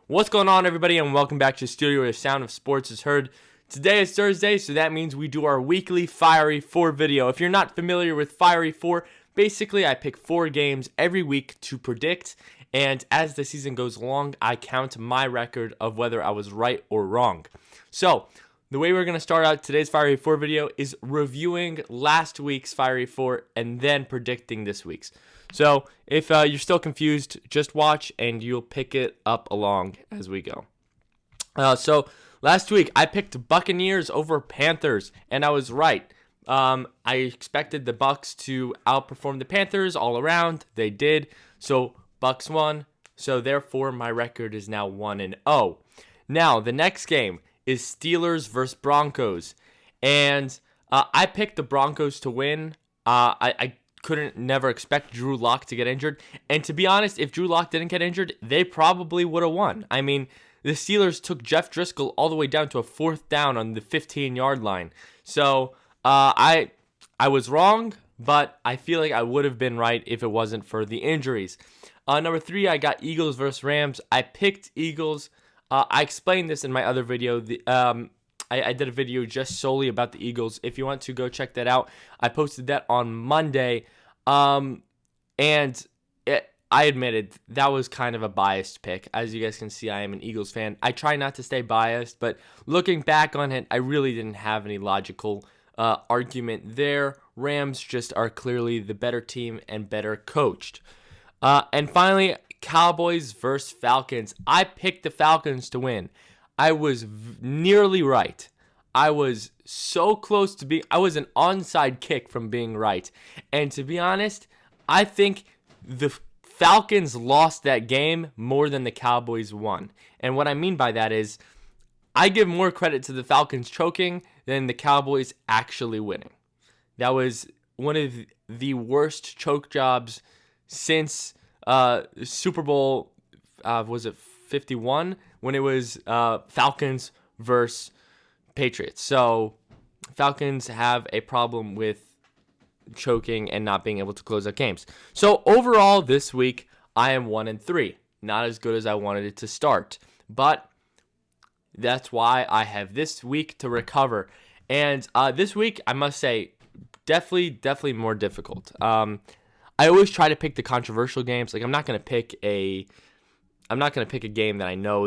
What's going on, everybody, and welcome back to Studio where the sound of sports is heard. Today is Thursday, so that means we do our weekly Fiery Four video. If you're not familiar with Fiery Four, basically I pick 4 games every week to predict, and as the season goes along, I count my record of whether I was right or wrong. So, the way we're going to start out today's Fiery Four video is reviewing last week's Fiery Four and then predicting this week's. So, if you're still confused, just watch and you'll pick it up along as we go. So, last week I picked Buccaneers over Panthers, and I was right. I expected the Bucs to outperform the Panthers all around. They did. So, Bucs won. So, therefore, my record is now 1-0. Now, the next game is Steelers versus Broncos, and I picked the Broncos to win. I couldn't never expect Drew Lock to get injured, and to be honest, if Drew Lock didn't get injured, they probably would have won. I mean, the Steelers took Jeff Driscoll all the way down to a 4th down on the 15-yard line. So I was wrong, but I feel like I would have been right if it wasn't for the injuries. Number 3, I got Eagles versus Rams. I picked Eagles. I explained this in my other video. I did a video just solely about the Eagles. If you want to go check that out, I posted that on Monday. I admitted that was kind of a biased pick. As you guys can see, I am an Eagles fan. I try not to stay biased, but looking back on it, I really didn't have any logical argument there. Rams just are clearly the better team and better coached. And finally, Cowboys versus Falcons. I picked the Falcons to win. I was nearly right. I was so close to being... I was an onside kick from being right. And to be honest, I think the Falcons lost that game more than the Cowboys won. And what I mean by that is, I give more credit to the Falcons choking than the Cowboys actually winning. That was one of the worst choke jobs since Super Bowl, was it 51? When it was Falcons versus Patriots. So Falcons have a problem with choking and not being able to close out games. So overall this week, I am 1-3. Not as good as I wanted it to start. But that's why I have this week to recover. And this week, I must say, definitely more difficult. I always try to pick the controversial games. Like, I'm not going to pick a game that I know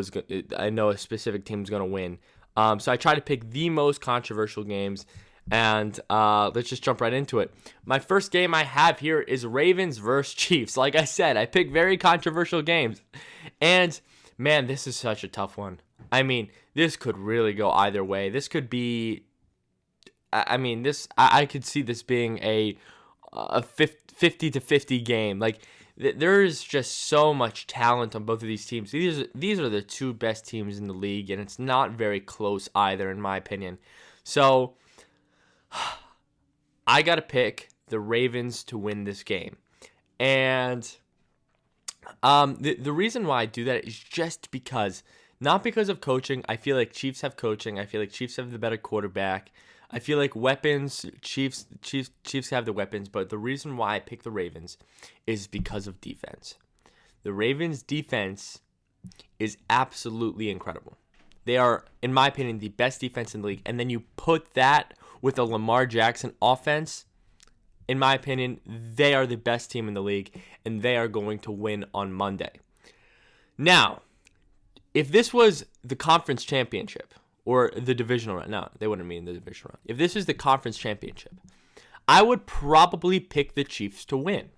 a specific team's going to win. So I try to pick the most controversial games, and let's just jump right into it. My first game I have here is Ravens versus Chiefs. Like I said, I pick very controversial games, and man, this is such a tough one. I mean, this could really go either way. This could be, I could see this being a 50-50 game. Like, there is just so much talent on both of these teams. These are the 2 best teams in the league, and it's not very close either, in my opinion. So, I got to pick the Ravens to win this game. And the reason why I do that is just because, not because of coaching. I feel like Chiefs have coaching. I feel like Chiefs have the better quarterback. I feel like weapons, Chiefs have the weapons, but the reason why I pick the Ravens is because of defense. The Ravens' defense is absolutely incredible. They are, in my opinion, the best defense in the league, and then you put that with a Lamar Jackson offense, in my opinion, they are the best team in the league, and they are going to win on Monday. Now, if this was the conference championship, or the divisional round. No, they wouldn't mean the divisional round. If this is the conference championship, I would probably pick the Chiefs to win.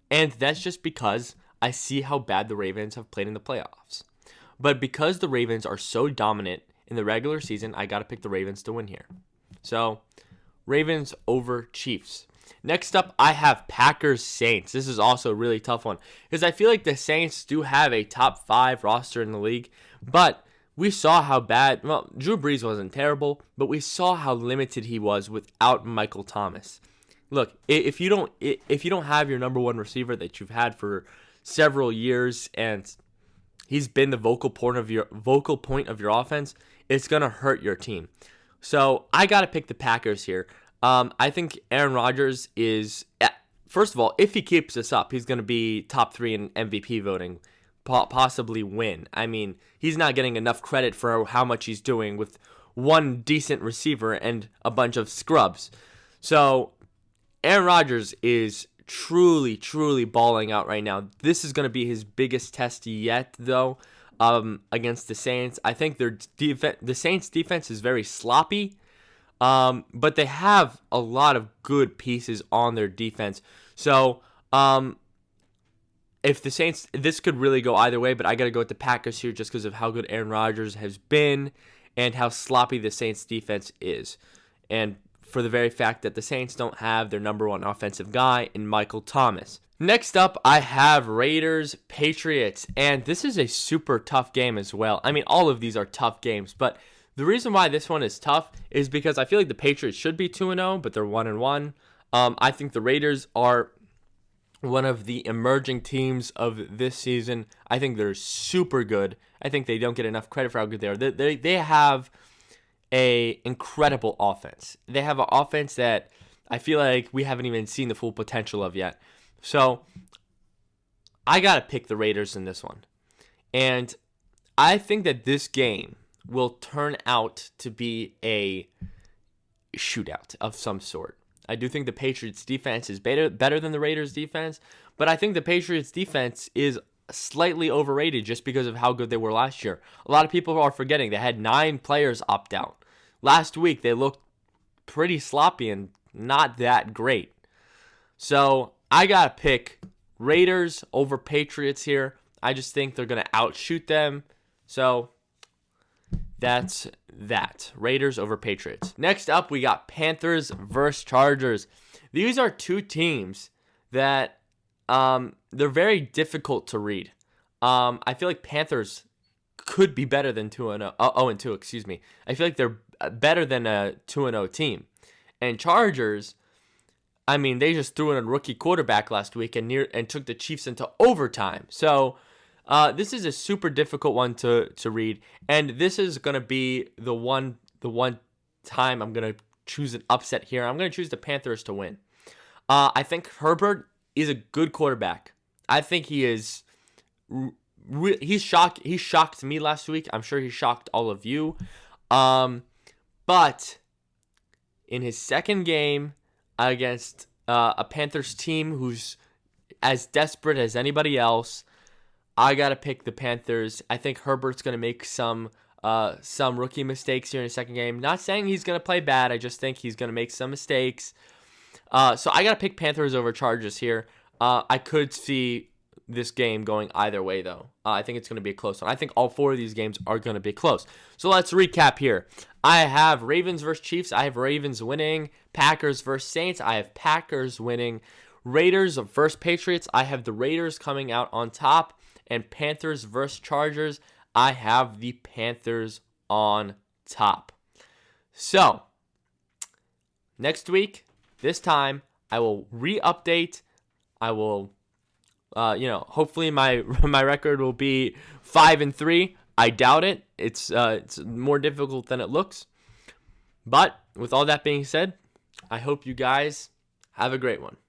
And that's just because I see how bad the Ravens have played in the playoffs. But because the Ravens are so dominant in the regular season, I got to pick the Ravens to win here. So, Ravens over Chiefs. Next up, I have Packers-Saints. This is also a really tough one, because I feel like the Saints do have a top 5 roster in the league, but we saw how bad, well, Drew Brees wasn't terrible, but we saw how limited he was without Michael Thomas. Look, if you don't have your number 1 receiver that you've had for several years, and he's been the vocal point of your offense, it's gonna hurt your team. So I gotta pick the Packers here. I think Aaron Rodgers is, first of all, if he keeps this up, he's gonna be top 3 in MVP voting possibly win. I mean, he's not getting enough credit for how much he's doing with one decent receiver and a bunch of scrubs. So Aaron Rodgers is truly, truly balling out right now. This is going to be his biggest test yet, though, against the Saints. I think the Saints' defense is very sloppy, but they have a lot of good pieces on their defense. So, if the Saints, this could really go either way, but I got to go with the Packers here just because of how good Aaron Rodgers has been and how sloppy the Saints' defense is. And for the very fact that the Saints don't have their number one offensive guy in Michael Thomas. Next up, I have Raiders-Patriots, and this is a super tough game as well. I mean, all of these are tough games, but the reason why this one is tough is because I feel like the Patriots should be 2-0, but they're 1-1. I think the Raiders are one of the emerging teams of this season. I think they're super good. I think they don't get enough credit for how good they are. They have a incredible offense. They have an offense that I feel like we haven't even seen the full potential of yet. So I got to pick the Raiders in this one. And I think that this game will turn out to be a shootout of some sort. I do think the Patriots defense is better than the Raiders defense, but I think the Patriots defense is slightly overrated just because of how good they were last year. A lot of people are forgetting they had 9 players opt out. Last week, they looked pretty sloppy and not that great. So I got to pick Raiders over Patriots here. I just think they're going to outshoot them. So that's that. Raiders over Patriots. Next up, we got Panthers versus Chargers. These are two teams that they're very difficult to read. I feel like Panthers could be better than 0-2, excuse me. I feel like they're better than a 2-0 team. And Chargers, I mean, they just threw in a rookie quarterback last week and took the Chiefs into overtime. So this is a super difficult one to read, and this is going to be the one time I'm going to choose an upset here. I'm going to choose the Panthers to win. I think Herbert is a good quarterback. I think he is. He shocked me last week. I'm sure he shocked all of you. But in his second game against a Panthers team who's as desperate as anybody else, I got to pick the Panthers. I think Herbert's going to make some rookie mistakes here in his second game. Not saying he's going to play bad. I just think he's going to make some mistakes. So I got to pick Panthers over Chargers here. I could see this game going either way, though. I think it's going to be a close one. I think all 4 of these games are going to be close. So let's recap here. I have Ravens versus Chiefs. I have Ravens winning. Packers versus Saints. I have Packers winning. Raiders versus Patriots. I have the Raiders coming out on top. And Panthers versus Chargers. I have the Panthers on top. So, next week, this time, I will re-update. I will, hopefully my record will be 5-3. I doubt it. It's more difficult than it looks. But with all that being said, I hope you guys have a great one.